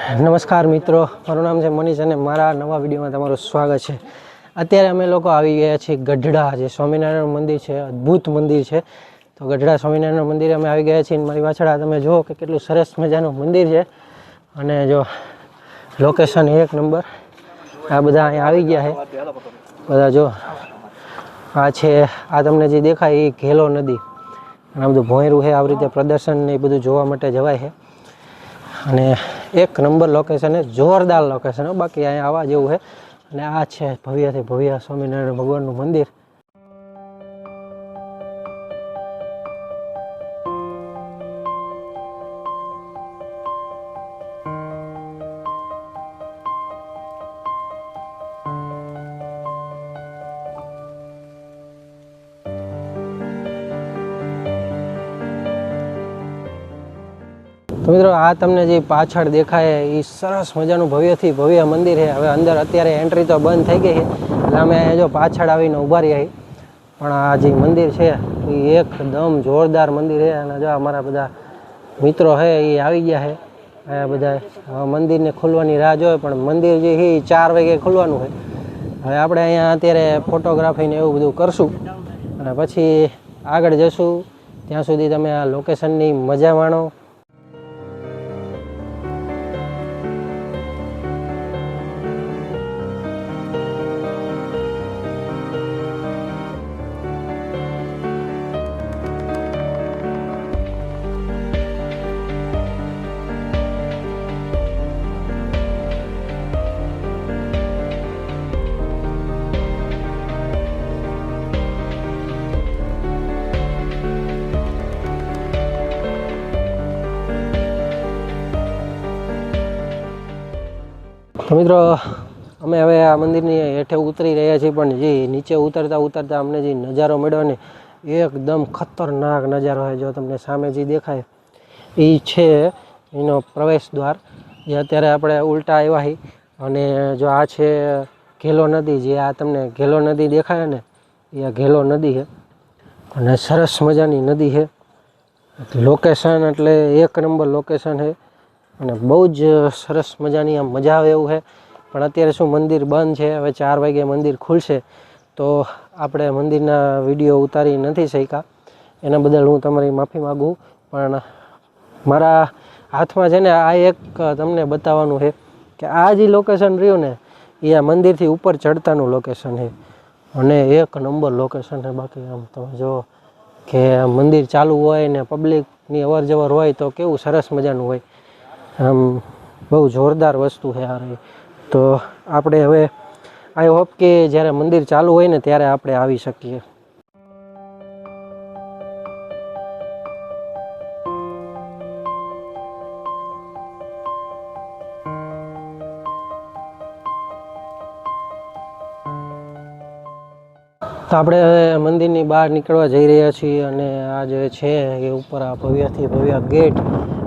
નમસ્કાર મિત્રો, મારું નામ છે મનીષ અને મારા નવા વિડીયોમાં તમારું સ્વાગત છે। અત્યારે અમે લોકો આવી ગયા છીએ ગઢડા, જે સ્વામિનારાયણ મંદિર છે, અદ્ભુત મંદિર છે। તો ગઢડા સ્વામિનારાયણ મંદિરે અમે આવી ગયા છીએ। મારી પાછળ આ તમે જુઓ કે કેટલું સરસ મજાનું મંદિર છે અને જો લોકેશન એક નંબર। આ બધા અહીંયા આવી ગયા છે બધા। જો આ છે, આ તમને જે દેખાય એ ઘેલો નદી અને આ બધું ભોંયરું છે। આવી રીતે પ્રદર્શન ને એ બધું જોવા માટે જવાય છે અને એક નંબર લોકેશન છે, જોરદાર લોકેશન। બાકી અહીંયા આવવા જેવું છે। અને આ છે ભવ્યથી ભવ્ય સ્વામિનારાયણ ભગવાનનું મંદિર। તો મિત્રો, આ તમને જે પાછળ દેખાય એ સરસ મજાનું ભવ્યથી ભવ્ય મંદિર છે। હવે અંદર અત્યારે એન્ટ્રી તો બંધ થઈ ગઈ છે, એટલે અમે અહીંયા જો પાછળ આવીને ઊભા રહ્યા। પણ આ જે મંદિર છે એ એકદમ જોરદાર મંદિર છે અને જો અમારા બધા મિત્રો છે એ આવી ગયા છે। આ બધા મંદિરને ખુલવાની રાહ જોવે, પણ મંદિર જે છે એ 4 વાગે ખુલવાનું છે। હવે આપણે અહીંયા અત્યારે ફોટોગ્રાફીને એવું બધું કરશું અને પછી આગળ જશું। ત્યાં સુધી તમે આ લોકેશનની મજા માણો। તો મિત્રો, અમે હવે આ મંદિરની હેઠે ઉતરી રહ્યા છીએ, પણ જે નીચે ઉતરતા અમને જે નજારો મળ્યો ને એકદમ ખતરનાક નજારો છે। જો તમને સામે જે દેખાય એ છે એનો પ્રવેશ દ્વાર, જે અત્યારે આપણે ઉલટા આવ્યા છીએ। અને જો આ છે ઘેલો નદી, જે આ તમને ઘેલો નદી દેખાય ને એ આ ઘેલો નદી છે અને સરસ મજાની નદી છે। લોકેશન એટલે એક નંબર લોકેશન છે અને બહુ જ સરસ મજાની આમ મજા આવે એવું છે। પણ અત્યારે શું, મંદિર બંધ છે। હવે 4 વાગે મંદિર ખુલશે, તો આપણે મંદિરના વિડીયો ઉતારી નથી શક્યા, એના બદલ હું તમારી માફી માગું। પણ મારા હાથમાં છે ને આ એક તમને બતાવવાનું છે કે આ જે લોકેશન રહ્યું ને એ આ મંદિરથી ઉપર ચડતાનું લોકેશન છે અને એક નંબર લોકેશન છે। બાકી આમ તમે જો કે મંદિર ચાલુ હોય ને પબ્લિકની અવર જવર હોય તો કેવું સરસ મજાનું હોય। આમ બહુ જોરદાર વસ્તુ છે આ રહી। તો આપણે હવે આઈ હોપ કે જ્યારે મંદિર ચાલુ હોય ને ત્યારે આપણે આવી શકીએ। તો આપણે હવે મંદિરની બહાર નીકળવા જઈ રહ્યા છીએ અને આ જે છે એ ઉપર આ ભવ્યથી ભવ્ય ગેટ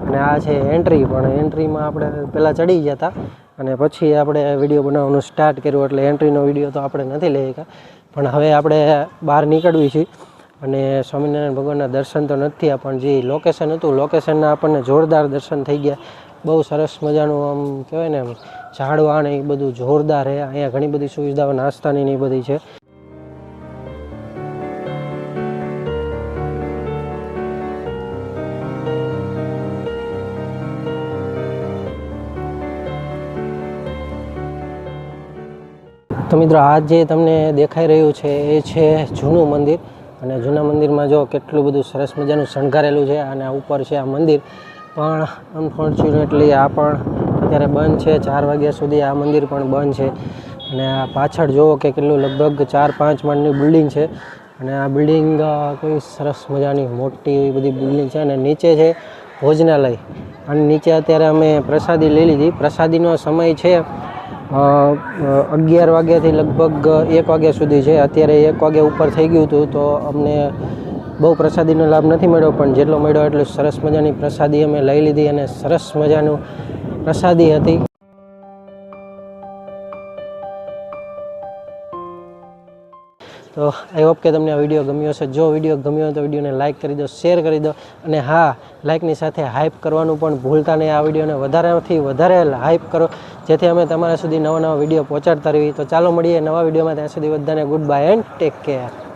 અને આ છે એન્ટ્રી। પણ એન્ટ્રીમાં આપણે પહેલાં ચડી ગયા હતા અને પછી આપણે વિડીયો બનાવવાનું સ્ટાર્ટ કર્યું, એટલે એન્ટ્રીનો વિડીયો તો આપણે નથી લઈ શક્યા। પણ હવે આપણે બહાર નીકળવી છીએ અને સ્વામિનારાયણ ભગવાનના દર્શન તો નથી થયા, પણ જે લોકેશન હતું લોકેશનના આપણને જોરદાર દર્શન થઈ ગયા। બહુ સરસ મજાનું આમ કહેવાય ને, ઝાડવા ને એ બધું જોરદાર છે। અહીંયા ઘણી બધી સુવિધાઓ નાસ્તાની ને એ બધી છે। તો મિત્રો, આ જે તમને દેખાઈ રહ્યું છે એ છે જૂનું મંદિર અને જૂના મંદિરમાં જો કેટલું બધું સરસ મજાનું શણગારેલું છે અને આ ઉપર છે આ મંદિર। પણ અનફોર્ચ્યુનેટલી આ પણ અત્યારે બંધ છે। 4 વાગ્યા સુધી આ મંદિર પણ બંધ છે અને આ પાછળ જુઓ કે કેટલું લગભગ 4-5 માળની બિલ્ડિંગ છે અને આ બિલ્ડિંગ કોઈ સરસ મજાની મોટી એવી બધી બિલ્ડિંગ છે અને નીચે છે ભોજનાલય અને નીચે અત્યારે અમે પ્રસાદી લઈ લીધી। પ્રસાદીનો સમય છે 11 વાગ્યાથી લગભગ 1 વાગ્યા સુધી છે। અત્યારે 1 વાગ્યા ઉપર થઈ ગયું હતું, તો અમને બહુ પ્રસાદીનો લાભ નથી મળ્યો, પણ જેટલો મળ્યો એટલું સરસ મજાની પ્રસાદી અમે લઈ લીધી અને સરસ મજાનું પ્રસાદી હતી। તો આઈ હોપ કે તમને આ વિડીયો ગમ્યો હશે. જો વિડીયો ગમ્યો હોય તો વિડીયોને લાઇક કરી દો, શેર કરી દો, અને હા, લાઇકની સાથે હાઇપ કરવાનું પણ ભૂલતા નહીં. આ વિડીયોને વધારેથી વધારે હાઇપ કરો, જેથી અમે તમારા સુધી નવા વિડીયો પહોંચાડતા રહીએ. તો ચાલો મળીએ નવા વિડીયોમાં. ત્યાં સુધી બધાને good bye and take care.